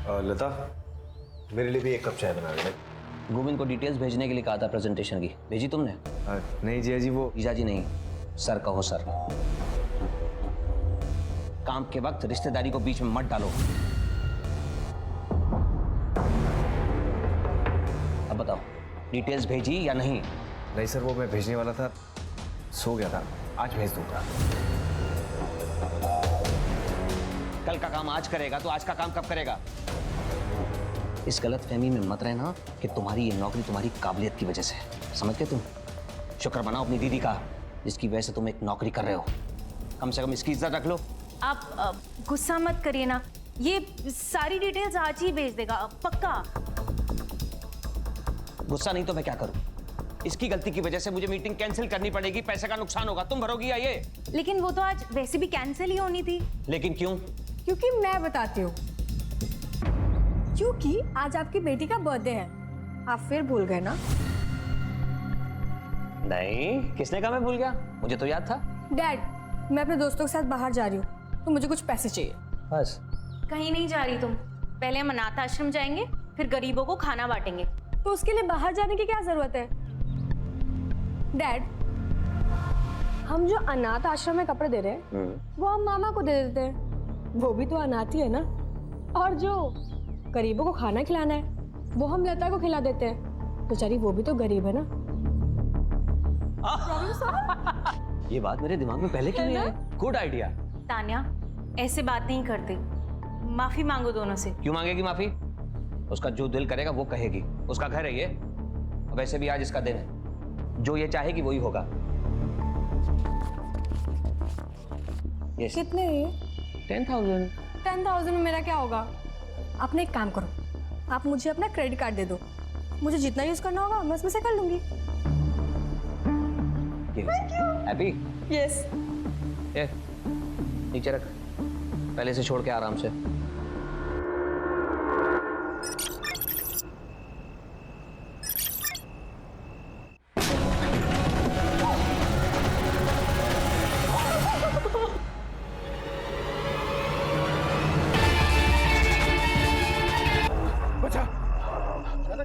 लता, मेरे लिए भी एक कप चाय बना दे। गोविंद को डिटेल्स भेजने के लिए कहा था प्रेजेंटेशन की, भेजी तुमने? नहीं जिया जी, वो जीजा जी नहीं, सर कहो सर। काम के वक्त रिश्तेदारी को बीच में मत डालो। अब बताओ, डिटेल्स भेजी या नहीं? नहीं सर, वो मैं भेजने वाला था, सो गया था, आज भेज दूंगा। कल का काम आज करेगा तो आज का काम कब करेगा? इस गलतफहमी में मत रहना कि तुम्हारी ये नौकरी तुम्हारी काबिलियत की वजह से है। समझ गए तुम? शुक्र मनाओ अपनी दीदी का, जिसकी वजह से तुम एक नौकरी कर रहे हो। कम से कम इसकी इज्जत रख लो। आप गुस्सा मत करिए ना, ये सारी डिटेल्स आज ही भेज देगा पक्का। गुस्सा नहीं तो मैं क्या करूं? इसकी गलती की वजह से मुझे मीटिंग कैंसिल करनी पड़ेगी, पैसे का नुकसान होगा, तुम भरोगी या ये? लेकिन वो तो आज वैसे भी कैंसिल ही होनी थी। लेकिन क्यों? क्योंकि मैं बताती हूँ। क्योंकि आज आपकी बेटी का बर्थडे है। आप फिर भूल गए ना? नहीं, किसने कहा मैं भूल गया? मुझे तो याद था। डैड, मैं अपने दोस्तों के साथ बाहर जा रही हूँ, तो मुझे कुछ पैसे चाहिए। बस? कहीं नहीं जा रही तुम, पहले हम अनाथ आश्रम जाएंगे, फिर गरीबों को खाना बांटेंगे। तो उसके लिए बाहर जाने की क्या जरूरत है? डैड, हम जो अनाथ आश्रम में कपड़े दे रहे हैं वो हम मामा को दे देते हैं, वो भी तो अनाथ ही है ना। और जो गरीबों को खाना खिलाना है वो हम लता को खिला देते हैं, बेचारी वो भी तो गरीब है ना। ये बात मेरे दिमाग में पहले क्यों नहीं आई? Good idea. तान्या, ऐसे बात नहीं करते, माफी मांगो दोनों से। क्यों मांगेगी माफी? उसका जो दिल करेगा वो कहेगी, उसका घर है ये। वैसे भी आज इसका दिन है, जो ये चाहेगी वही होगा। Yes. कितने? 10,000। 10,000 में मेरा क्या होगा? आपने एक काम करो, आप मुझे अपना क्रेडिट कार्ड दे दो, मुझे जितना यूज करना होगा मैं उसमें से कर लूंगी। हैप्पी? यस। ये नीचे रख, पहले से छोड़ के आराम से।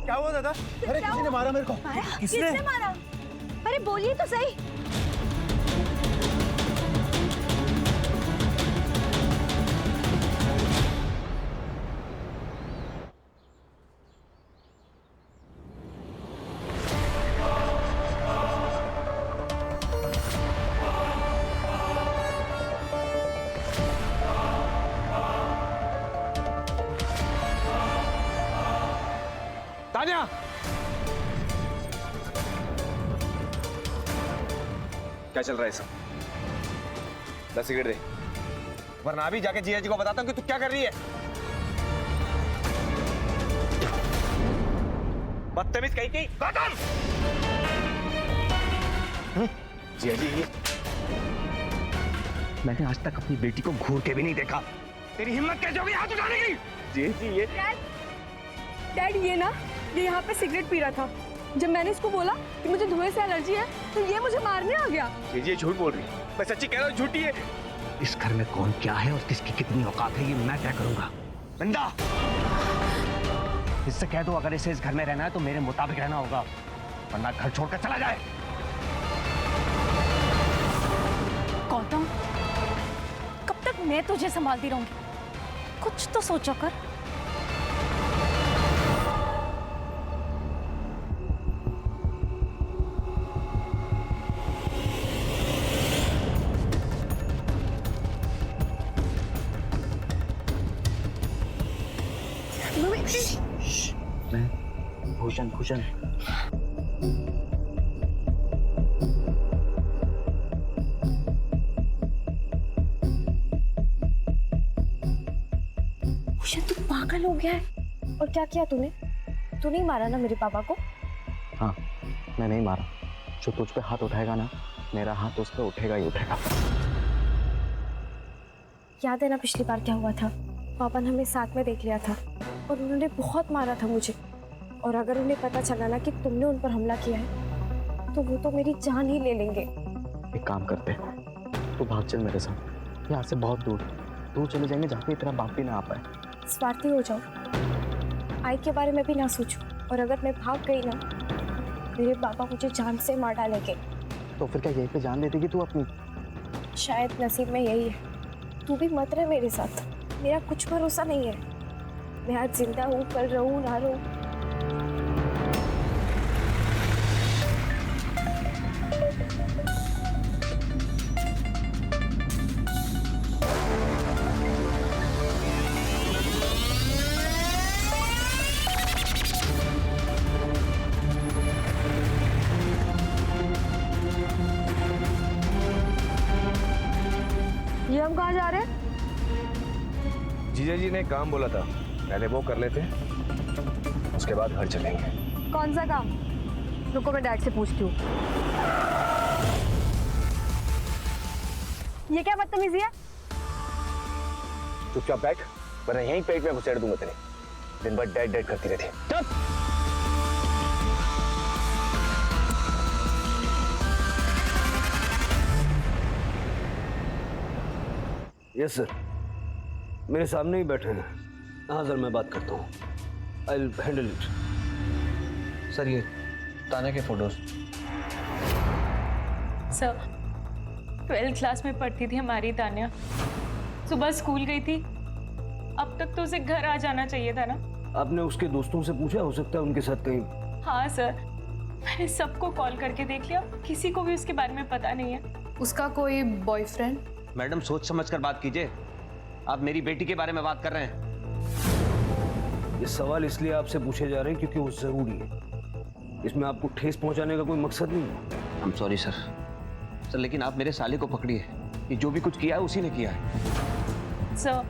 क्या हुआ दादा? अरे किसी ने मारा मेरे को। किसने मारा? अरे बोलिए तो सही। तान्या! क्या चल रहा है सब? 10 सिगरेट दे, वरना अभी जाके जिया जी को बताता हूँ कि तू क्या कर रही है। बदतमीज कहीं की खत्म। जिया जी, ये मैंने आज तक अपनी बेटी को घूर के भी नहीं देखा। तेरी हिम्मत कैसे होगी हाथ उठाने की? जिया जी, ये डैड, ये यहाँ पे सिगरेट पी रहा था। जब मैंने इसको बोला कि मुझे धुएं से एलर्जी है तो ये मुझे मारने आ गया। ये झूठ बोल रही है। मैं सच्ची कह रहा हूँ, झूठी है। इस घर में कौन क्या है और किसकी कितनी औकात है ये मैं तय करूंगा। बंदा, इससे कह दो अगर इसे इस घर में रहना है तो मेरे मुताबिक रहना होगा, वरना घर छोड़कर चला जाए। गौतम, कब तक मैं तुझे संभालती रहूंगी? कुछ तो सोचो कर। भूषण, भूषण, भूषण, तू पागल हो गया है। और क्या किया तूने? तू नहीं मारा ना मेरे पापा को? हाँ, मैं नहीं मारा। जो तुझ पे हाथ उठाएगा ना, मेरा हाथ उस पे उठेगा ही उठेगा। याद है ना पिछली बार क्या हुआ था? पापा ने हमें साथ में देख लिया था और उन्होंने बहुत मारा था मुझे। और अगर उन्हें पता चला ना कि तुमने उन पर हमला किया है तो वो तो मेरी जान ही ले लेंगे। एक काम करते हैं, तू भाग चल मेरे साथ, यहाँ से बहुत दूर दूर चले जाएंगे जहाँ पे तेरा बाप भी ना आ पाए। स्वार्थी हो जाऊं, आई के बारे में भी ना सोचूं, और अगर मैं भाग गई ना, मेरे पापा मुझे जान से मार डालेंगे। तो फिर क्या यहीं पे जान लेती कि तू अपनी? शायद नसीब में यही है। तू भी मत रह मेरे साथ, मेरा कुछ भरोसा नहीं है। मैं आज जिंदा हूँ, कल रहूँ ना रहूँ। ये हम कहाँ जा रहे हैं? जीजा जी ने काम बोला था, पहले वो कर लेते, उसके बाद घर चलेंगे। कौन सा काम? रुको मैं डैड से पूछती हूँ। ये क्या बदतमीजी है? चुपचाप बैठ, वरना यहीं पेट में घुसेड़ दूंगा तेरे। दिन भर डैड डैड करती रहती। चुप। यस सर, मेरे सामने ही बैठे हैं। हाँ सर, मैं बात करता हूँ। I will handle it. Sir ये तान्या के फोटोज। सर 12th क्लास में पढ़ती थी हमारी तान्या, सुबह स्कूल गई थी, अब तक तो उसे घर आ जाना चाहिए था ना। आपने उसके दोस्तों से पूछा? हो सकता है उनके साथ कहीं? हाँ सर, मैंने सबको कॉल करके देख लिया, किसी को भी उसके बारे में पता नहीं है। उसका कोई बॉयफ्रेंड? मैडम सोच समझ कर बात कीजिए, आप मेरी बेटी के बारे में बात कर रहे हैं। ये सवाल इसलिए आपसे पूछे जा रहे हैं क्योंकि वो जरूरी है। इसमें आपको ठेस पहुंचाने का कोई मकसद नहीं है। आई एम सॉरी सर, लेकिन आप मेरे साले को पकड़िए, कि जो भी कुछ किया है उसी ने किया है। सर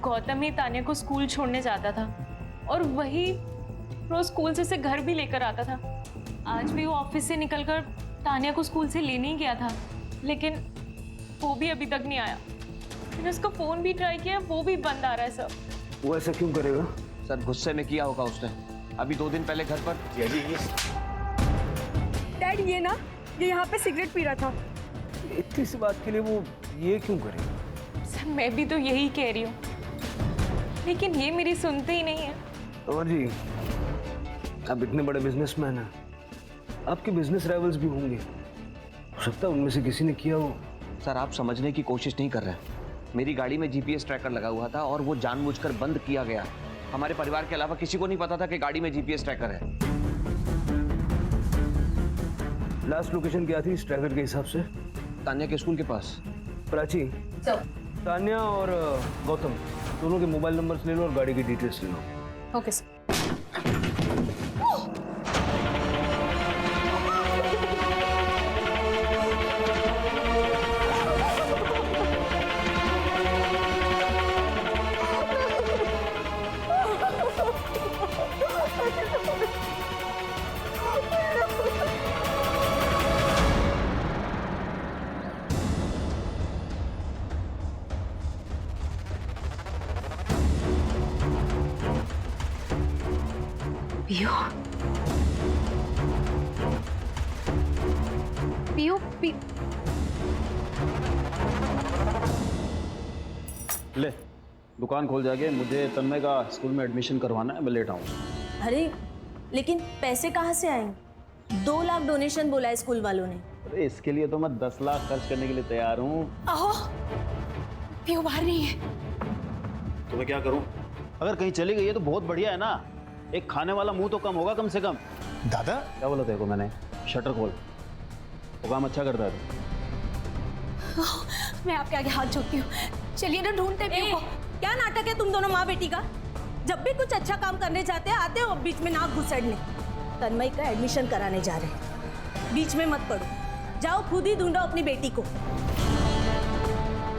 गौतम ही तान्या को स्कूल छोड़ने जाता था, और वही रोज स्कूल से उसे घर भी लेकर आता था। आज भी वो ऑफिस से निकलकर तान्या को स्कूल से लेने ही गया था, लेकिन वो भी अभी तक नहीं आया। मैंने उसका फोन भी ट्राई किया, वो भी बंद आ रहा है सर। वो ऐसा क्यों करेगा? सर गुस्से में किया होगा उसने, अभी 2 दिन पहले घर पर। डैड ये ना, ये यहाँ पे सिगरेट पी रहा था। इतनी सी बात के लिए वो ये क्यों करेगा? सर मैं भी तो यही कह रही हूँ, लेकिन ये मेरी सुनते ही नहीं है। और जी, आप इतने बड़े बिजनेसमैन हैं, आपके बिजनेस राइवल्स भी होंगे, हो सकता है उनमें से किसी ने किया हो। सर आप समझने की कोशिश नहीं कर रहे हैं। मेरी गाड़ी में जीपीएस ट्रैकर लगा हुआ था और वो जानबूझकर बंद किया गया। हमारे परिवार के अलावा किसी को नहीं पता था कि गाड़ी में जीपीएस ट्रैकर है। लास्ट लोकेशन क्या थी इस ट्रैकर के हिसाब से? तान्या के स्कूल के पास। प्राची, तान्या और गौतम दोनों के मोबाइल नंबर्स ले लो और गाड़ी की डिटेल्स ले लो। Okay sir. पियो, पियो, पियो। ले, दुकान खोल जाके मुझे तन्मय का स्कूल में एडमिशन करवाना है, मैं लेट आऊँगा। अरे लेकिन पैसे कहाँ से आएंगे? 2 लाख डोनेशन बोला है स्कूल वालों ने। अरे इसके लिए तो मैं 10 लाख खर्च करने के लिए तैयार हूँ। आहो, पियो बाहर नहीं है। तो मैं क्या करूँ? अगर कहीं चली गई है तो बहुत बढ़िया है ना, एक खाने वाला मुंह तो कम होगा कम से कम। दादा क्या बोला तेरे को मैंने? शटर खोल, वो काम अच्छा करता है तो। मैं आपके आगे हाथ जोड़ती हूँ, चलिए ना ढूंढते पियो को। क्या नाटक है तुम दोनों माँ बेटी का? जब भी कुछ अच्छा काम करने जाते हैं आते हो बीच में नाक घुसेड़ने। तन्मय का एडमिशन कराने जा रहे हैं, बीच में मत पड़ो, जाओ खुद ही ढूंढो अपनी बेटी को।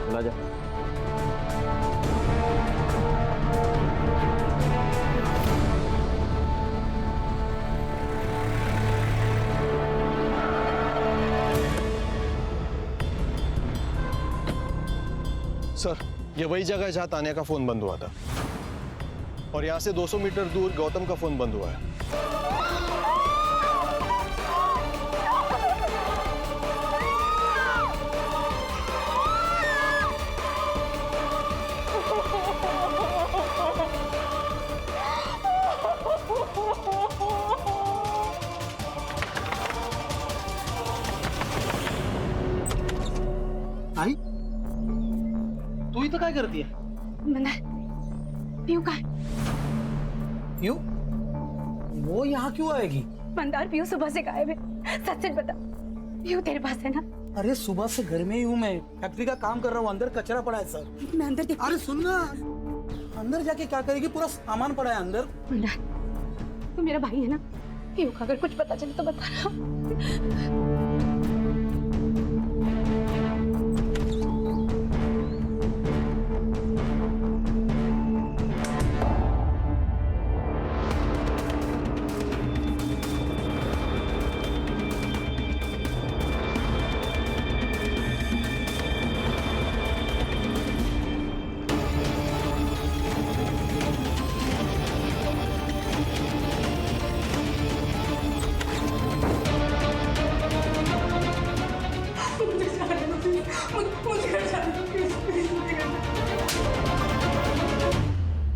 चला जा। सर, ये वही जगह है जहां तान्या का फोन बंद हुआ था, और यहाँ से 200 मीटर दूर गौतम का फोन बंद हुआ है। इथं काय करते? मंदार पीयू का है? क्यों? वो यहाँ क्यों आएगी? मंदार पीयू सुबह से गायब है, सच सच बता। पीयू तेरे पास है ना? अरे सुबह से घर में ही हूँ मैं, फैक्ट्री का काम कर रहा हूँ, अंदर कचरा पड़ा है सर। मैं अंदर देख। अरे सुन ना, अंदर जाके क्या करेगी? पूरा सामान पड़ा है अंदर। मंदार तू मेरा भाई है ना, पीयू का अगर कुछ पता चले तो बता।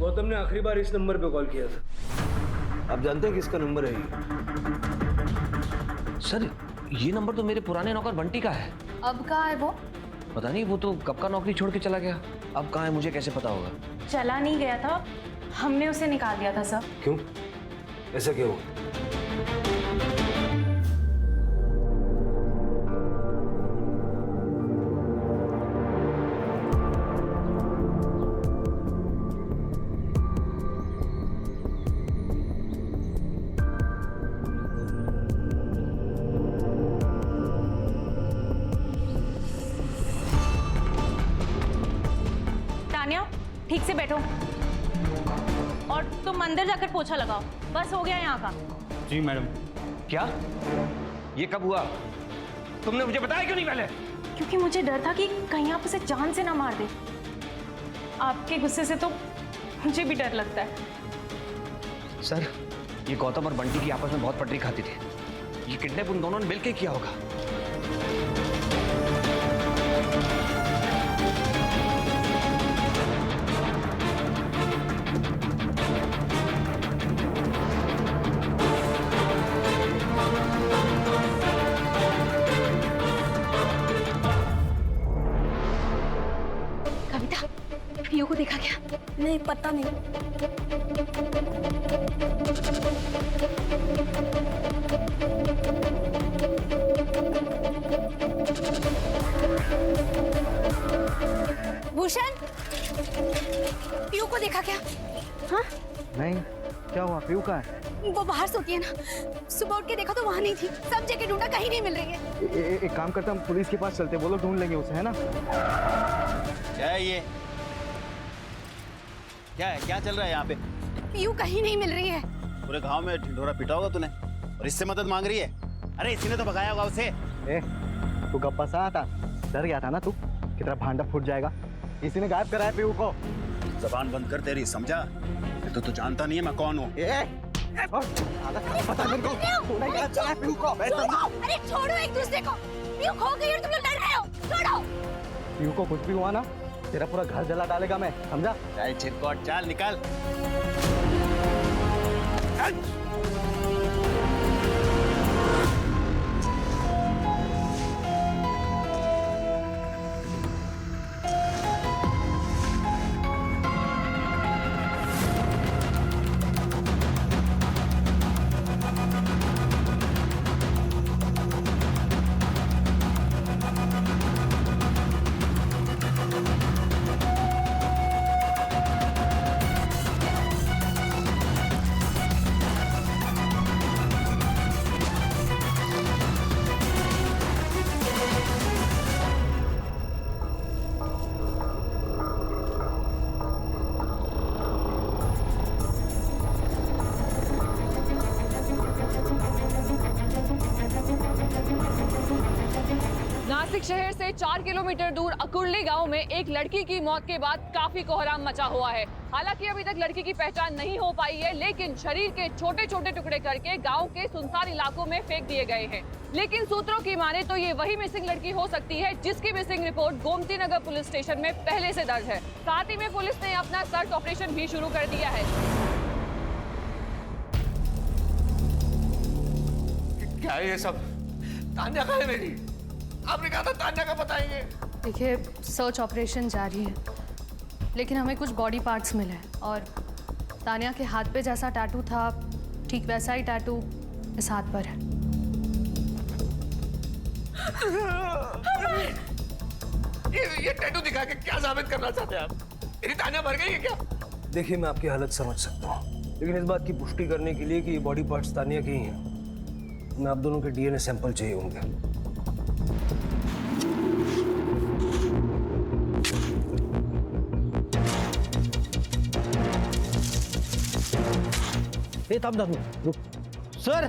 गौतम ने आखिरी बार इस नंबर पे कॉल किया था। आप जानते हैं किसका नंबर है ये? सर ये नंबर तो मेरे पुराने नौकर बंटी का है। अब कहाँ है वो? पता नहीं, वो तो कब का नौकरी छोड़ के चला गया। अब कहाँ है मुझे कैसे पता होगा? चला नहीं गया था, हमने उसे निकाल दिया था सर। क्यों? ऐसा क्यों? तान्या ठीक से बैठो और तुम अंदर जाकर पोछा लगाओ। बस हो गया यहाँ का। जी मैडम। क्या? ये कब हुआ? तुमने मुझे बताया क्यों नहीं पहले? क्योंकि मुझे डर था कि कहीं आप उसे जान से ना मार दे। आपके गुस्से से तो मुझे भी डर लगता है। सर ये गौतम और बंटी की आपस में बहुत पटरी खाती थी। ये किडनैप उन दोनों ने मिलकर किया होगा। कविता पीयू को देखा क्या? नहीं, पता नहीं। भूषण, पीयू को देखा क्या? हाँ? नहीं, क्या हुआ? पीयू कहाँ है? वो बाहर सोती है ना, सुबह उठ के देखा तो वहाँ नहीं थी। सब जगह ढूंढा, कहीं नहीं मिल रही है। एक काम करते हम पुलिस के पास चलते, वो लोग ढूंढ लेंगे उसे, है ना? क्या है ये? क्या है? क्या चल रहा है यहाँ पे? पीयू कहीं नहीं मिल रही है। पूरे गांव में ढिंढोरा पीटा होगा तूने और इससे मदद मांग रही है? अरे इसी ने तो भगाया होगा उसे। तू गप्पा सा था, डर गया था ना तू कि तेरा भांडा फूट जाएगा। इसी ने गायब कराया पीयू को। जबान बंद कर तेरी, समझा? ये तो तू जानता नहीं है मैं कौन हूँ। पता नहीं अरे छोड़ो एक दूसरे को। पीयू खो गई और तुम लोग लड़ रहे हो। छोड़ो। पीयू को कुछ भी हुआ ना, तेरा पूरा घर जला डालेगा मैं, समझा? चाहे चिरकोट चाल निकाल। नासिक शहर से 4 किलोमीटर दूर अकुर्ली गांव में एक लड़की की मौत के बाद काफी कोहराम मचा हुआ है। हालांकि अभी तक लड़की की पहचान नहीं हो पाई है, लेकिन शरीर के छोटे छोटे टुकड़े करके गांव के सुनसान इलाकों में फेंक दिए गए हैं। लेकिन सूत्रों की माने तो ये वही मिसिंग लड़की हो सकती है जिसकी missing report Gomti Nagar police station में पहले से दर्ज है। साथ ही में पुलिस ने अपना सर्च ऑपरेशन भी शुरू कर दिया है। क्या है ये सब? तान्या कहाँ है मेरी? आपने कहा था तान्या का बताएंगे। देखिए सर्च ऑपरेशन जारी है, लेकिन हमें कुछ बॉडी पार्ट्स मिले हैं और तानिया के हाथ पे जैसा टैटू था ठीक वैसा ही टैटू इस हाथ पर है। ये टैटू दिखा के क्या साबित करना चाहते हैं आप? मेरी तानिया मर गई है क्या? देखिए, मैं आपकी हालत समझ सकता हूँ, लेकिन इस बात की पुष्टि करने के लिए कि ये बॉडी पार्ट्स तानिया के ही हैं, मैं आप दोनों के डीएनए सैंपल चाहिए होंगे। रुक सर।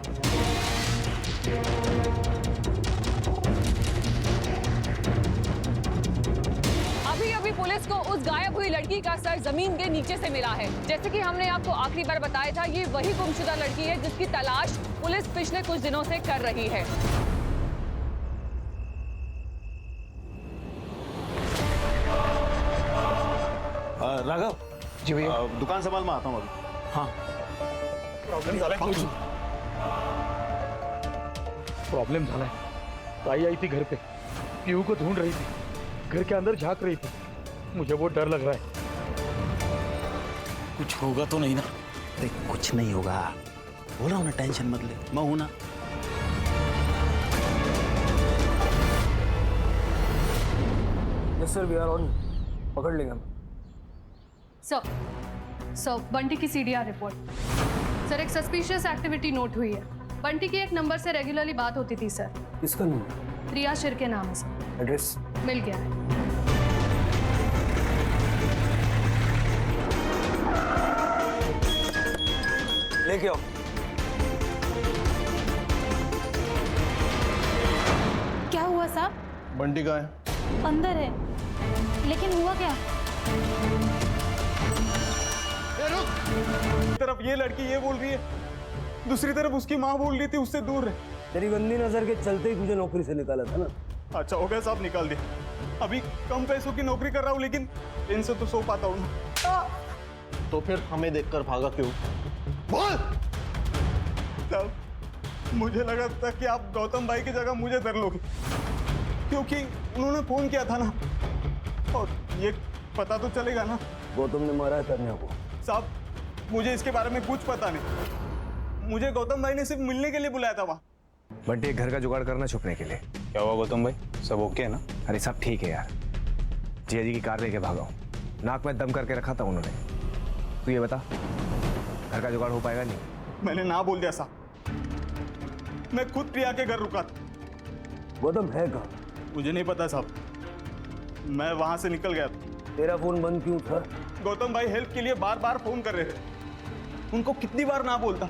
अभी पुलिस को उस गायब हुई लड़की का सर जमीन के नीचे से मिला है। जैसे कि हमने आपको आखिरी बार बताया था, ये वही गुमशुदा लड़की है जिसकी तलाश पुलिस पिछले कुछ दिनों से कर रही है। राघव जी भैया। दुकान संभाल मैं आता हूँ अभी। हाँ प्रॉब्लम झाला है। ताई आई थी घर पे, पीहू को ढूंढ रही थी, घर के अंदर झांक रही थी। मुझे बहुत डर लग रहा है। कुछ होगा तो नहीं ना? अरे कुछ नहीं होगा, बोला हूं ना, टेंशन मत ले, मैं हूं ना। Yes sir, we are on. पकड़ लेंगे हम। सर बंटी की सीडीआर रिपोर्ट। सर, एक सस्पिशियस एक्टिविटी नोट हुई है। बंटी की एक नंबर से रेगुलरली बात होती थी सर। किसका नंबर? प्रिया शिर के नाम है सर। एड्रेस मिल गया है। लेके आओ। क्या हुआ साहब? बंटी कहाँ है? अंदर है, लेकिन हुआ क्या? तरफ ये लड़की ये बोल रही है, दूसरी तरफ उसकी माँ बोल रही थी उससे दूर रहे। तेरी गंदी नजर के चलते ही तुझे नौकरी से निकाला था ना। अच्छा हो गया साहब, निकाल दिया। अभी कम पैसों की नौकरी कर रहा हूँ, लेकिन इनसे तो सो पाता हूँ ना। तो फिर हमें देखकर भागा क्यों? बोल साहब, मुझे लगा था कि आप गौतम भाई की जगह मुझे धर लोगे, क्योंकि उन्होंने फोन किया था ना, और ये पता तो चलेगा ना। गौतम ने मारा है तानिया को। साहब, मुझे इसके बारे में कुछ पता नहीं। मुझे गौतम भाई ने सिर्फ मिलने के लिए बुलाया था वहाँ। बंटी एक घर का जुगाड़ करना छुपने के लिए। क्या हुआ गौतम भाई, सब ओके है ना? अरे सब ठीक है यार, जिया जी की कार लेके भागा हूँ। नाक में दम करके रखा था उन्होंने। तू ये बता, घर का जुगाड़ हो पाएगा? नहीं, मैंने ना बोल दिया साहब, मैं खुद प्रिया के घर रुका था। गौतम है कहाँ? मुझे नहीं पता साहब, मैं वहां से निकल गया था। तेरा फोन बंद क्यों था? गौतम भाई हेल्प के लिए बार बार फोन कर रहे थे, उनको कितनी बार ना बोलता,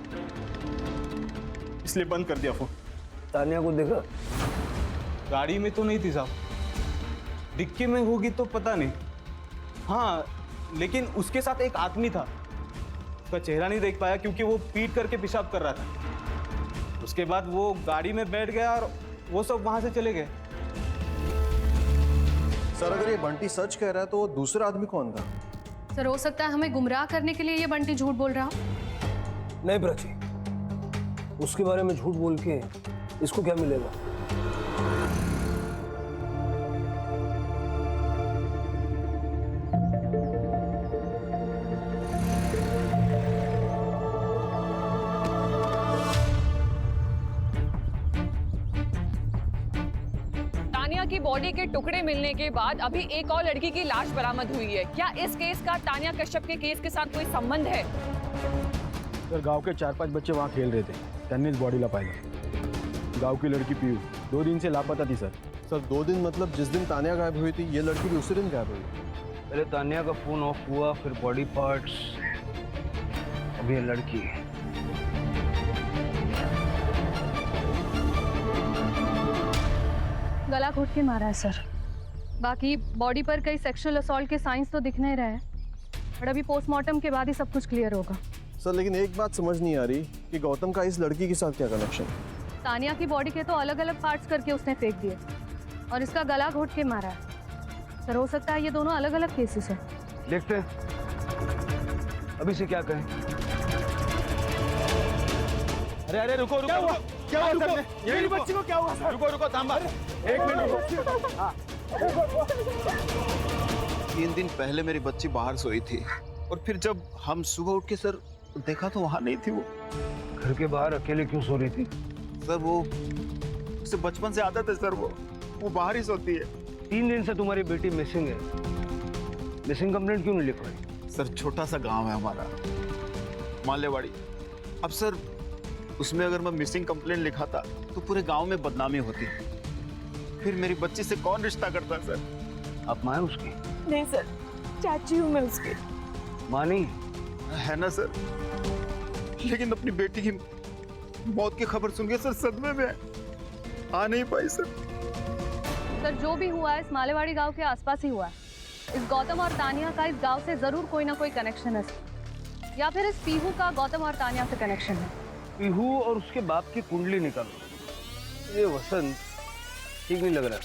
इसलिए बंद कर दिया फोन। तानिया को देखा? गाड़ी में तो नहीं थी साहब, डिक्की में होगी तो पता नहीं। हाँ, लेकिन उसके साथ एक आदमी था, उसका चेहरा नहीं देख पाया क्योंकि वो पीट करके पेशाब कर रहा था। उसके बाद वो गाड़ी में बैठ गया और वो सब वहां से चले गए। सर, अगर ये बंटी सच कह रहा है तो वो दूसरा आदमी कौन था? सर, हो सकता है हमें गुमराह करने के लिए ये बंटी झूठ बोल रहा हो। नहीं प्राची, उसके बारे में झूठ बोल के इसको क्या मिलेगा? तानिया की बॉडी के टुकड़े मिलने के बाद अभी एक और लड़की की लाश बरामद हुई है। क्या इस केस का तानिया कश्यप के केस के साथ कोई संबंध है? सर, गांव के 4-5 बच्चे वहाँ खेल रहे थे, त्यांनी इस बॉडीला पाहिलं। गांव की लड़की पीयू 2 दिन से लापता थी सर। सर 2 दिन मतलब जिस दिन तानिया गायब हुई थी, ये लड़की भी उसी दिन गायब हुई। पहले तानिया का फोन ऑफ हुआ, फिर बॉडी पार्ट्स, अब ये लड़की। गला घोट के मारा है सर। बाकी बॉडी पर कई सेक्सुअल असॉल्ट के साइंस तो दिख नहीं रहे हैं, बट अभी पोस्टमार्टम के बाद ही सब कुछ क्लियर होगा। सर, लेकिन एक बात समझ नहीं आ रही कि गौतम का इस लड़की के साथ क्या कनेक्शन? तानिया की बॉडी के तो अलग अलग पार्ट्स करके उसने फेंक दिए और इसका गला घोट के मारा है। सर, हो सकता है ये दोनों अलग अलग केसेस हैं। देखते हैं अभी से क्या कहें। अरे अरे रुको रुको, क्या हुआ सर? मेरी बच्ची को क्या हुआ सर? रुको रुको, थांबा, 1 मिनट रुको। 3 दिन पहले मेरी बच्ची बाहर सोई थी और फिर जब हम सुबह उठ के सर देखा तो वहां नहीं थी वो। घर के बाहर अकेले क्यों सो रही थी? सर वो उसे बचपन से आदत है सर, वो बाहर ही सोती है। 3 दिन से तुम्हारी बेटी मिसिंग है, मिसिंग कंप्लेंट क्यों नहीं लिखवाई? सर छोटा सा गांव है हमारा, मालेवाड़ी। अब सर उसमें अगर मैं मिसिंग कंप्लेंट लिखाता तो पूरे गांव में बदनामी होती, फिर मेरी बच्ची से कौन रिश्ता करता सर? आप माँ हैं उसकी? नहीं सर, चाची हूँ मैं उसकी। माँ नहीं है ना सर, लेकिन अपनी बेटी की मौत की खबर सुन के सर सदमे में आ नहीं पाई सर। सर जो भी हुआ है इस मालेवाड़ी गांव के आसपास ही हुआ है। इस गौतम और तानिया का इस गांव से जरूर कोई ना कोई कनेक्शन है, या फिर इस पीहू का गौतम और तानिया से कनेक्शन है। पीहू और उसके बाप की कुंडली निकालो। ये वसंत ठीक नहीं लग रहा।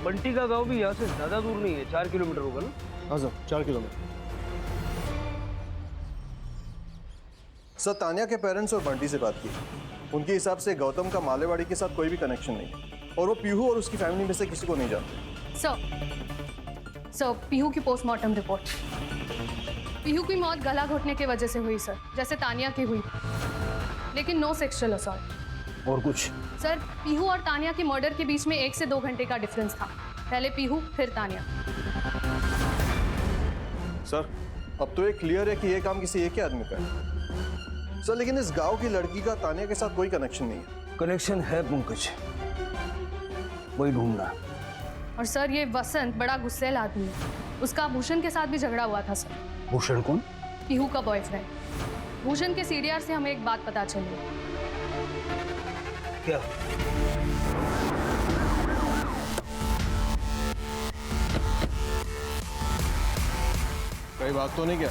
बंटी का गांव भी यहाँ से ज्यादा दूर नहीं है, 4 किलोमीटर होगा ना? हाँ सर, 4 किलोमीटर। सर तानिया के पेरेंट्स और बंटी से बात की, उनके हिसाब से गौतम का मालेवाड़ी के साथ कोई भी कनेक्शन नहीं और वो पीहू और उसकी फैमिली में से किसी को नहीं जानते। सर पीहू की पोस्टमार्टम रिपोर्ट। पीहू की मौत गला घोटने की वजह से हुई सर, जैसे तानिया की हुई, लेकिन नो सेक्सुअल असॉल्ट। और कुछ? सर पीहू और तानिया के मर्डर के बीच में 1 से 2 घंटे का डिफरेंस था, पहले पीहू फिर तानिया। सर अब तो ये क्लियर है कि ये काम किसी एक ही आदमी का है सर, लेकिन इस गांव की लड़की का तानिया के साथ कोई कनेक्शन नहीं है। कनेक्शन है पंकज, वही ढूंढना। और सर ये वसंत बड़ा गुस्सैल आदमी है, उसका भूषण के साथ भी झगड़ा हुआ था सर। भूषण कौन? पीहू का बॉयफ्रेंड। भूषण के सीडीआर से हमें एक बात पता चली। क्या? कई बात तो नहीं क्या?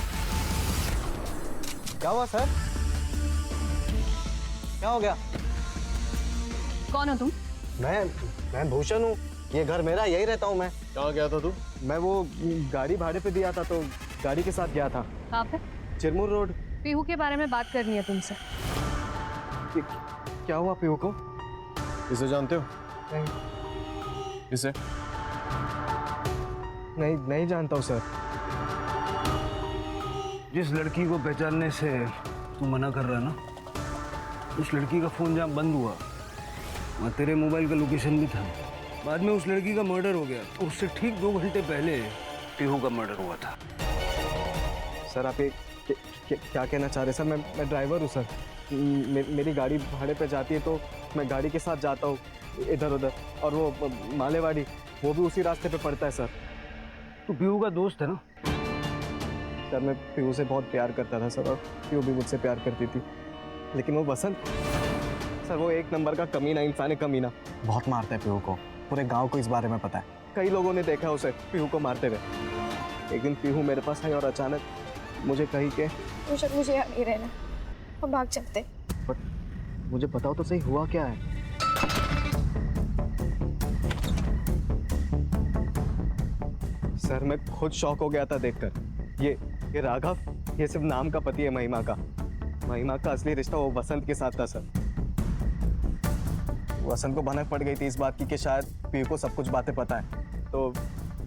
क्या हुआ सर? क्या हो गया? कौन हो तुम? मैं भूषण हूँ, ये घर मेरा, यही रहता हूँ मैं। कहाँ गया था तू? मैं वो गाड़ी भाड़े पे दिया था तो गाड़ी के साथ गया था। कहाँ पे? चिरमुर रोड। पीहू के बारे में बात करनी है तुमसे। क्या हुआ पीहू को? इसे जानते हो? नहीं। इसे? नहीं जानता हूँ सर। जिस लड़की को पहचानने से तू मना कर रहा ना, उस लड़की का फोन जहाँ बंद हुआ वहाँ तेरे मोबाइल का लोकेशन भी था। बाद में उस लड़की का मर्डर हो गया, उससे ठीक 2 घंटे पहले पीहू का मर्डर हुआ था। सर आप ये क्या कहना चाह रहे हैं? सर मैं ड्राइवर हूँ सर, मेरी गाड़ी भाड़े पे जाती है तो मैं गाड़ी के साथ जाता हूँ इधर उधर, और वो मालेवाड़ी वो भी उसी रास्ते पे पड़ता है सर। तू पीहू का दोस्त है ना? सर मैं पीहू से बहुत प्यार करता था सर, और पीहू भी मुझसे प्यार करती थी, लेकिन वो वसंत सर वो 1 नंबर का कमीना इंसान है, कमीना। बहुत मारता है पीहू को, पूरे गांव को इस बारे में पता है। कई लोगों ने देखा उसे पीहू को मारते हुए। एक दिन पीहू मेरे पास आई और अचानक मुझे कही कि मुझे यहाँ नहीं रहना, हम भाग चलते। बट मुझे बताओ तो सही, हुआ क्या है? सर मैं खुद शॉक हो गया था देखकर। ये राघव, ये सिर्फ नाम का पति है महिमा का। महिमा का असली रिश्ता वो वसंत के साथ था सर। वसंत को भनक पड़ गई थी इस बात की कि शायद पीहू को सब कुछ बातें पता है, तो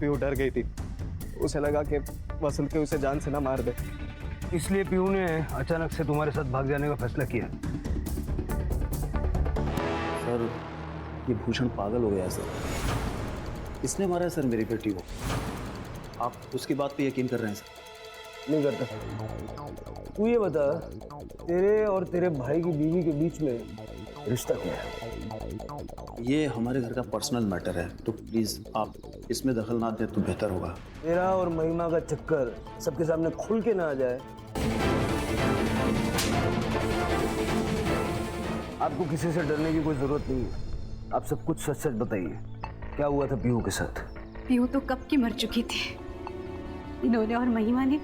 पीहू डर गई थी। उसे लगा कि वसंत के उसे जान से ना मार दे, इसलिए पीहू ने अचानक से तुम्हारे साथ भाग जाने का फैसला किया। सर ये भूषण पागल हो गया है सर, इसने मारा है सर मेरी बेटी को। आप उसकी बात पे यकीन कर रहे हैं सर? नहीं करता। तू ये बता, तेरे और तेरे भाई की बीवी के बीच में रिश्ता क्या है? ये हमारे घर का पर्सनल मैटर है, तो प्लीज आप इसमें दखल ना दें तो बेहतर होगा। तेरा और महिमा का चक्कर सबके सामने खुल के ना आ जाए। आपको किसी से डरने की कोई जरूरत नहीं है, आप सब कुछ सच सच बताइए। क्या हुआ था पीहू के साथ? पीहू तो कब की मर चुकी थी। इन्होंने और महिमा ने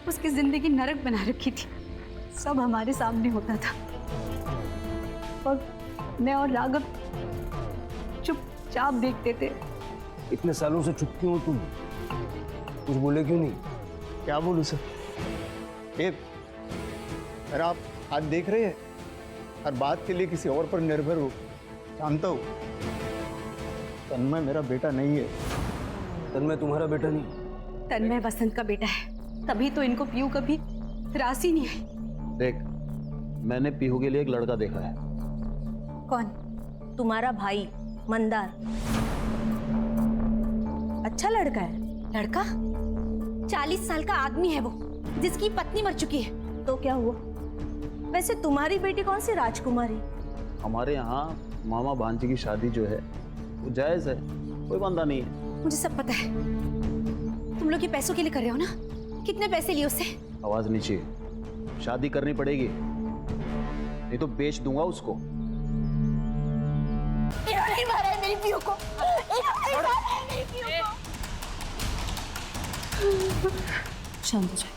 उसकी जिंदगी नरक बना रखी थी। सब हमारे सामने होता था और मैं और राघव चुपचाप देखते थे। इतने सालों से चुप क्यों हो तुम? कुछ बोले क्यों नहीं? क्या बोलूं सर? अगर आप आज देख रहे हैं, हर बात के लिए किसी और पर निर्भर हो, जानता हूँ तन्मय मेरा बेटा नहीं है। तन्मय तुम्हारा बेटा नहीं। तन्मय वसंत का बेटा है, तभी तो इनको पीयू कभी रास ही नहीं है। देख, मैंने पीहू के लिए एक लड़का देखा है। कौन? तुम्हारा भाई मंदार। अच्छा लड़का है। लड़का? 40 साल का आदमी है वो, जिसकी पत्नी मर चुकी है। तो क्या हुआ? वैसे तुम्हारी बेटी कौन सी राजकुमारी? हमारे यहाँ मामा भांजी की शादी जो है वो जायज है, कोई बंदा नहीं है। मुझे सब पता है। तुम लोग ये पैसों के लिए कर रहे हो ना? कितने पैसे लिए उससे? आवाज नीचे। शादी करनी पड़ेगी, नहीं तो बेच दूंगा उसको। इन्होंने मारा है मेरी पीयू को। इन्होंने मारा है मेरी पीयू को। शांत हो जाए।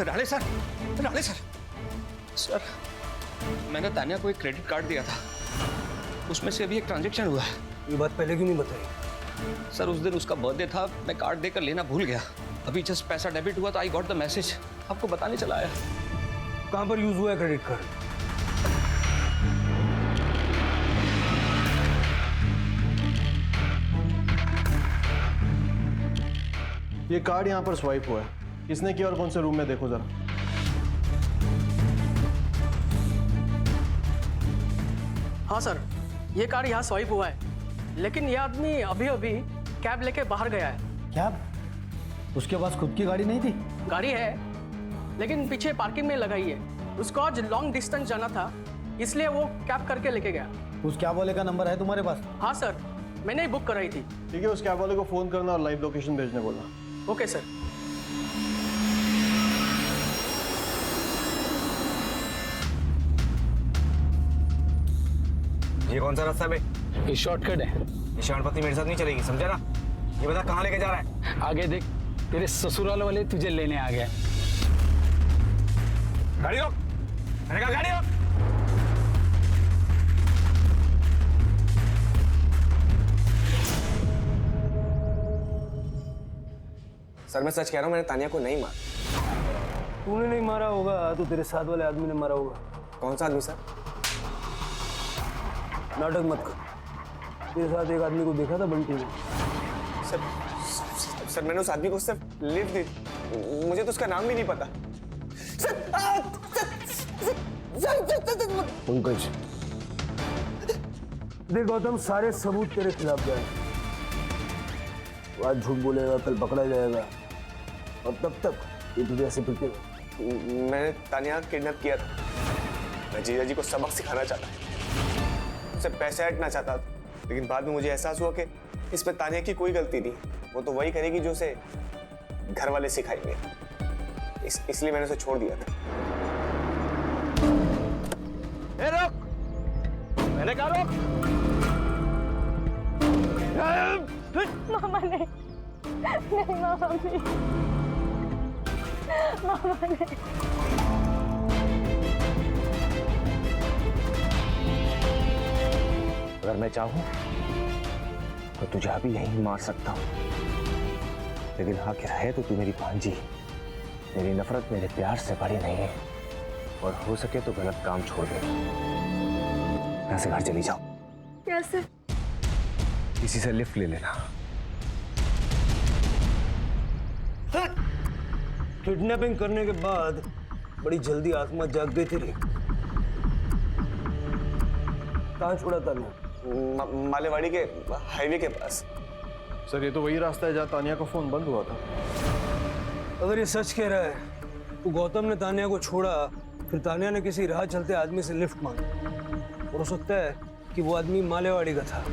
Rane sir, Rane sir, sir मैंने तान्या को एक क्रेडिट कार्ड दिया था, उसमें से अभी एक ट्रांजैक्शन हुआ है। ये बात पहले क्यों नहीं बताई? सर उस दिन उसका बर्थडे था, मैं कार्ड देकर लेना भूल गया। अभी जस्ट पैसा डेबिट हुआ तो आई गॉट द मैसेज, आपको बताने चला आया। कहाँ पर यूज हुआ है क्रेडिट कार्ड? ये कार्ड यहाँ पर स्वाइप हुआ है। किसने किया और कौन से रूम में, देखो जरा। हाँ सर, ये कार्ड यहाँ स्वाइप हुआ है, लेकिन ये आदमी अभी अभी कैब लेके बाहर गया है। कैब? उसके पास खुद की गाड़ी नहीं थी? गाड़ी है, लेकिन पीछे पार्किंग में लगाई है। उसको आज लॉन्ग डिस्टेंस जाना था, इसलिए वो कैब करके लेके गया। उस कैब वाले का नंबर है तुम्हारे पास? हाँ सर, मैंने ही बुक कराई थी। ठीक है, उस कैब वाले को फोन करना और लाइव लोकेशन भेजने बोलना। Okay sir. ये कौन सा रास्ता है बे? ये शॉर्टकट है। ये शॉर्टपत्ती मेरे साथ नहीं चलेगी, समझा ना? ये बता कहाँ लेके जा रहा है? आगे देख, तेरे ससुराल वाले तुझे लेने आ गए। गाड़ी रोक, मैंने कहा गाड़ी रोक। सर मैं सच कह रहा हूँ, मैंने तानिया को नहीं मारा। तूने नहीं मारा होगा तो तेरे साथ वाले आदमी ने मारा होगा। कौन सा आदमी सर? नाटक मत कर। तेरे साथ एक आदमी को देखा था बंटी ने। सर मैंने उस आदमी को सिर्फ लिफ्ट दी, मुझे तो उसका नाम भी नहीं पता। पंकज, देख गौतम, सारे सबूत तेरे खिलाफ गए। आज झूठ बोलेगा, कल पकड़ा जाएगा, और तब तक ये तुझे ऐसे पिटे। मैंने तानिया किडनैप किया था। मैं जीजा जी को सबक सिखाना चाहता, उससे पैसे हटना चाहता, लेकिन बाद में मुझे एहसास हुआ कि इसमें तानिया की कोई गलती नहीं। वो तो वही करेगी जो उसे घर वाले सिखाएंगे, इसलिए मैंने उसे छोड़ दिया था। ए रोक, मैंने कहा रोक। मामा नहीं, नहीं मामा नहीं, मामा नहीं। अगर मैं चाहूं तो तुझे अभी यहीं मार सकता हूं, लेकिन हाँ क्या है तो तू मेरी भांजी। मेरी नफरत मेरे प्यार से बड़ी नहीं है, और हो सके तो गलत काम छोड़ दे। यहाँ से घर चली जाओ। कैसे? किसी से लिफ्ट ले लेना। किडनैपिंग करने के बाद बड़ी जल्दी आत्मा जाग गई तेरी। कहाँ छोड़ा था मालेवाड़ी के हाईवे के पास। सर ये तो वही रास्ता है जहाँ तानिया का फोन बंद हुआ था। अगर ये सच कह रहा है तो गौतम ने तानिया को छोड़ा, फिर तानिया ने किसी राह चलते आदमी से लिफ्ट मांगी, और हो सकता है कि वो आदमी मालेवाड़ी का था।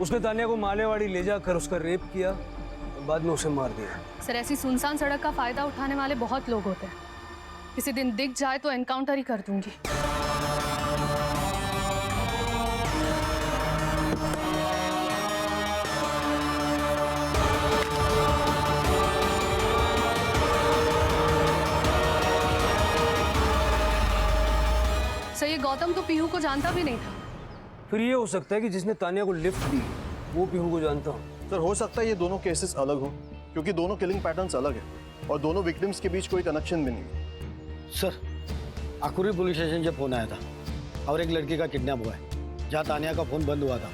उसने तानिया को मालेवाड़ी ले जाकर उसका रेप किया और बाद में उसे मार दिया। सर, ऐसी सुनसान सड़क का फायदा उठाने वाले बहुत लोग होते हैं। किसी दिन दिख जाए तो एनकाउंटर ही कर दूंगी। सर, ये गौतम तो पीहू को जानता भी नहीं था। फिर ये हो सकता है कि जिसने तानिया को लिफ्ट दी वो पीहू को जानता हो। सर हो सकता है ये दोनों केसेस अलग हो, क्योंकि दोनों किलिंग पैटर्न्स अलग है और दोनों विक्टिम्स के बीच कोई कनेक्शन भी नहीं है। सर, अकुरी पुलिस स्टेशन से फोन आया था और एक लड़की का किडनैप हुआ है, जहाँ तानिया का फोन बंद हुआ था।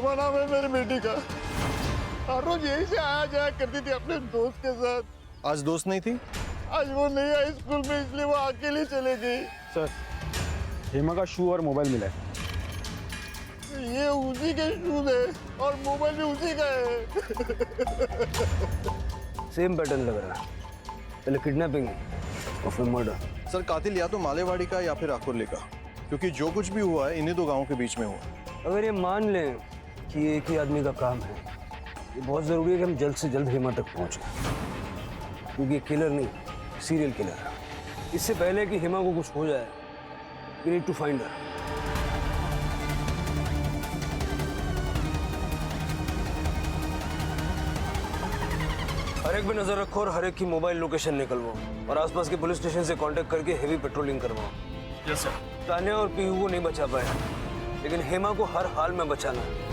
हेमा नाम है मेरी बेटी का। हर रोज यहीं से आया जाया करती थी अपने दोस्त के साथ। आज दोस्त नहीं थी? आज वो नहीं आई स्कूल में, इसलिए वो अकेली चले गई। सर, हेमा का शू और मोबाइल मिला है। ये उसी के शूज है और मोबाइल भी उसी का है। सेम पैटर्न लग रहा है, पहले किडनैपिंग और फिर मर्डर। सर कातिल या तो मालेवाड़ी का या फिर आकुर्ली का, क्योंकि जो कुछ भी हुआ है इन्हीं दो गांवों के बीच में हुआ। अगर ये मान लें कि एक ही आदमी का काम है, ये बहुत ज़रूरी है कि हम जल्द से जल्द हेमा तक पहुँचें, क्योंकि ये किलर नहीं, सीरियल किलर है। इससे पहले कि हेमा को कुछ हो जाए, we need to find her. हर एक पे नजर रखो और हर एक की मोबाइल लोकेशन निकलवाओ और आसपास के पुलिस स्टेशन से कांटेक्ट करके हेवी पेट्रोलिंग करवाओ। Yes sir. तान्या और पीहू को नहीं बचा पाए, लेकिन हेमा को हर हाल में बचाना है।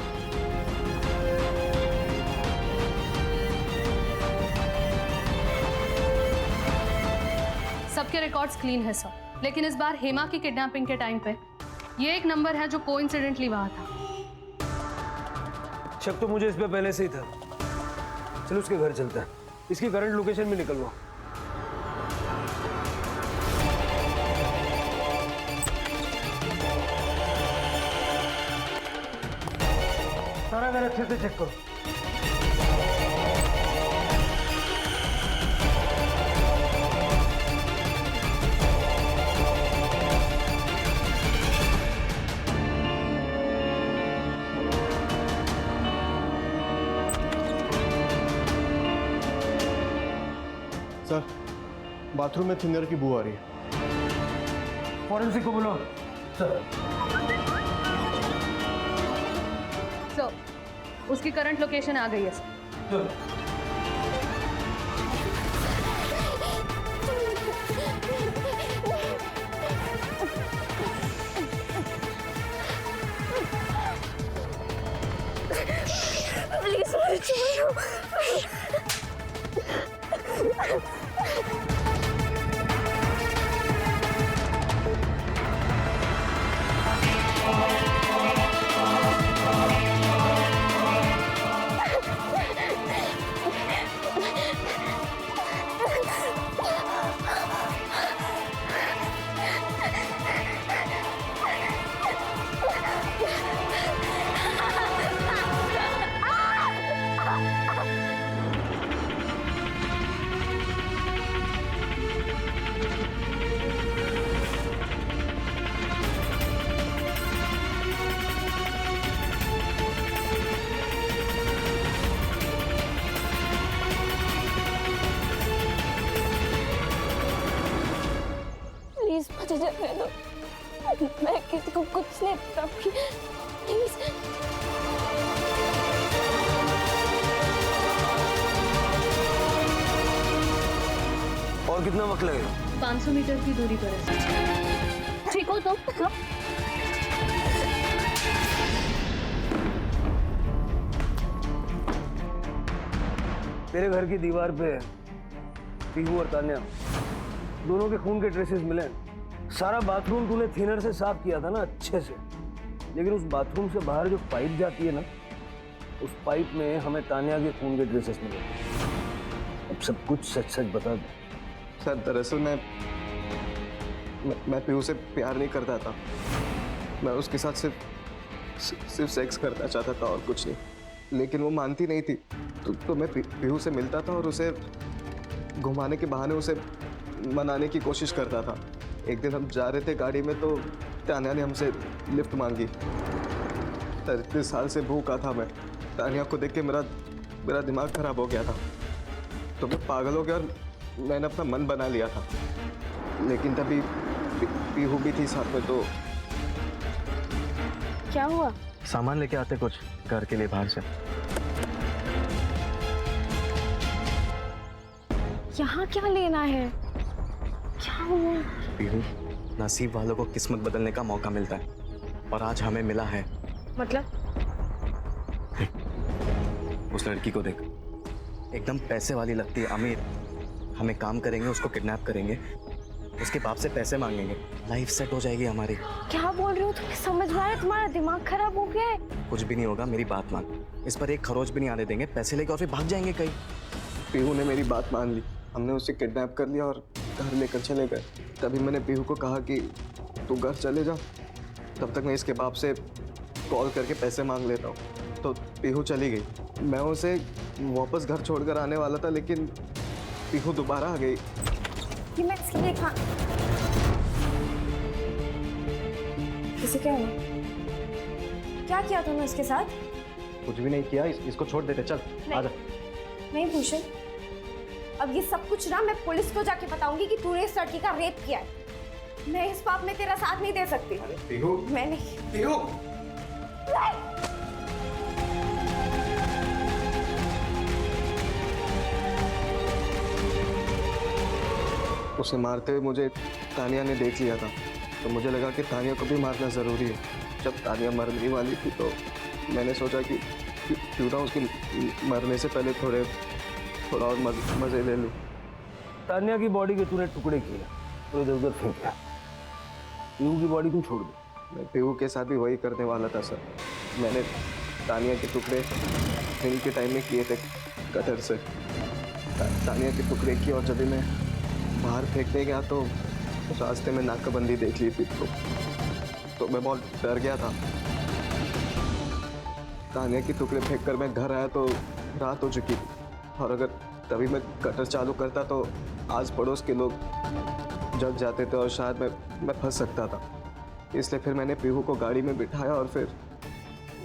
सबके रिकॉर्ड्स क्लीन है सर, लेकिन इस बार हेमा की किडनैपिंग के टाइम पे ये एक नंबर है जो कोइंसिडेंटली वहां था। शक तो मुझे इस पे पहले से ही था। चलो उसके घर चलते हैं, इसकी करंट लोकेशन भी निकलवाओ। सारा घर अच्छे से चेक करो। सर, बाथरूम में थिनर की बू आ रही है। फॉरेंसिक को बुलाओ। सर, उसकी करंट लोकेशन आ गई है सर। प्लीज मुझे छोड़ो। मुझे जाने दो, मैं किसी को कुछ नहीं बताऊंगी, प्लीज। और कितना वक्त लगेगा? 500 मीटर की दूरी पर है। ठीक हो तो तेरे घर की दीवार पे पीहू और तान्या दोनों के खून के ट्रेसेस मिले। सारा बाथरूम तूने थिनर से साफ किया था ना, अच्छे से, लेकिन उस बाथरूम से बाहर जो पाइप जाती है ना, उस पाइप में हमें तान्या के खून के ट्रेसेस मिले। अब सब कुछ सच सच बता दे। सर दरअसल मैं पीहू से प्यार नहीं करता था। मैं उसके साथ सिर्फ सेक्स करना चाहता था और कुछ नहीं, लेकिन वो मानती नहीं थी। तो मैं पीहू से मिलता था और उसे घुमाने के बहाने उसे मनाने की कोशिश करता था। एक दिन हम जा रहे थे गाड़ी में तो तान्या ने हमसे लिफ्ट मांगी। 33 साल से भूखा था मैं। तान्या को देख के मेरा दिमाग खराब हो गया था, तो मैं पागल हो गया और मैंने अपना मन बना लिया था। लेकिन तभी पीहू भी थी साथ में। तो क्या हुआ? सामान लेके आते कुछ घर के लिए बाहर से। यहाँ क्या लेना है? क्या हुआ? पीहू, नसीब वालों को किस्मत बदलने का मौका मिलता है और आज हमें मिला है। मतलब? उस लड़की को देख, एकदम पैसे वाली लगती है, अमीर। हमें काम करेंगे, उसको किडनैप करेंगे, उसके बाप से पैसे मांगेंगे, लाइफ सेट हो जाएगी हमारी। क्या बोल रहे हो? तुम्हें समझ में आ रहा है? तुम्हारा दिमाग खराब हो गया है? कुछ भी नहीं होगा, मेरी बात मान। इस पर एक खरोच भी नहीं आने देंगे, पैसे लेके और फिर भाग जाएंगे कहीं। पीहू ने मेरी बात मान ली, हमने उसे किडनैप कर लिया और घर लेकर चले गए। तभी मैंने पीहू को कहा कि तू घर चले जा, तब तक मैं इसके बाप से कॉल करके पैसे मांग लेता हूँ। तो पीहू चली गई। मैं उसे वापस घर छोड़कर आने वाला था, लेकिन पीहू दोबारा आ गई। कि मैं इसके लिए इसे क्या हुआ? क्या किया तूने उसके साथ? कुछ भी नहीं किया, इसको छोड़ देते, चल आजा। नहीं भूषण, अब ये सब कुछ ना मैं पुलिस को जाके बताऊंगी कि तूने इस लड़की का रेप किया है। मैं इस पाप में तेरा साथ नहीं दे सकती। पीहू, मैं नहीं। पीहू। उसे मारते हुए मुझे तानिया ने देख लिया था, तो मुझे लगा कि तानिया को भी मारना ज़रूरी है। जब तानिया मरने वाली थी तो मैंने सोचा कि क्यों ना उसके मरने से पहले थोड़ा और मज़े ले लूँ। तान्या की बॉडी के तूने टुकड़े किए तो इधर उधर फेंक दिया। पीहू की बॉडी तुम छोड़ दो। मैं पीहू के साथ भी वही करने वाला था सर। मैंने तानिया के टुकड़े फिल्म के टाइम में किए थे कटर से। तानिया के टुकड़े किए और जब मैं बाहर फेंकने गया तो रास्ते में नाकाबंदी देख ली थी, तो मैं बहुत डर गया था। तानिया के टुकड़े फेंक कर मैं घर आया तो रात हो चुकी थी, और अगर तभी मैं कटर चालू करता तो आस पड़ोस के लोग जग जाते थे और शायद मैं फंस सकता था। इसलिए फिर मैंने पीहू को गाड़ी में बिठाया और फिर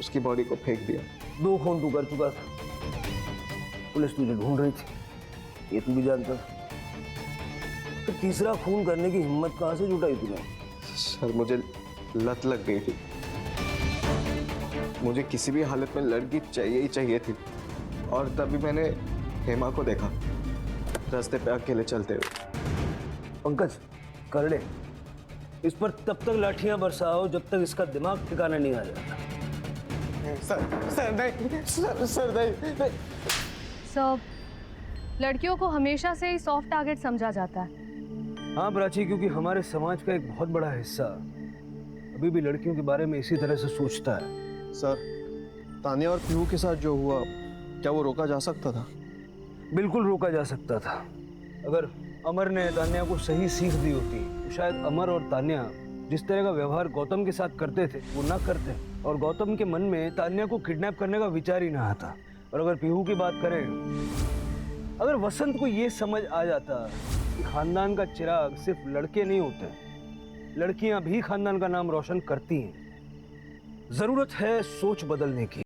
उसकी बॉडी को फेंक दिया। 2 खून तू कर चुका था, पुलिस तुझे ढूंढ रही थी, ये तू भी जानता था। तो तीसरा खून करने की हिम्मत कहाँ से जुटाई तूने? सर मुझे लत लग गई थी। मुझे किसी भी हालत में लड़की चाहिए ही चाहिए थी, और तभी मैंने हेमा को देखा रास्ते पे अकेले चलते हुए। पंकज करड़े, इस पर तब तक लाठियां बरसाओ जब तक इसका दिमाग ठिकाना नहीं आ जाता। सर नहीं, सर नहीं। सर, लड़कियों को हमेशा से ही सॉफ्ट टारगेट समझा जाता है। हाँ प्राची, क्योंकि हमारे समाज का एक बहुत बड़ा हिस्सा अभी भी लड़कियों के बारे में इसी तरह से सोचता है। सर, तानिया और पीहू के साथ जो हुआ, क्या वो रोका जा सकता था? बिल्कुल रोका जा सकता था। अगर अमर ने तान्या को सही सीख दी होती तो शायद अमर और तान्या जिस तरह का व्यवहार गौतम के साथ करते थे वो ना करते, और गौतम के मन में तान्या को किडनैप करने का विचार ही ना आता। और अगर पीहू की बात करें, अगर वसंत को ये समझ आ जाता कि खानदान का चिराग सिर्फ लड़के नहीं होते, लड़कियां भी खानदान का नाम रोशन करती हैं। जरूरत है सोच बदलने की।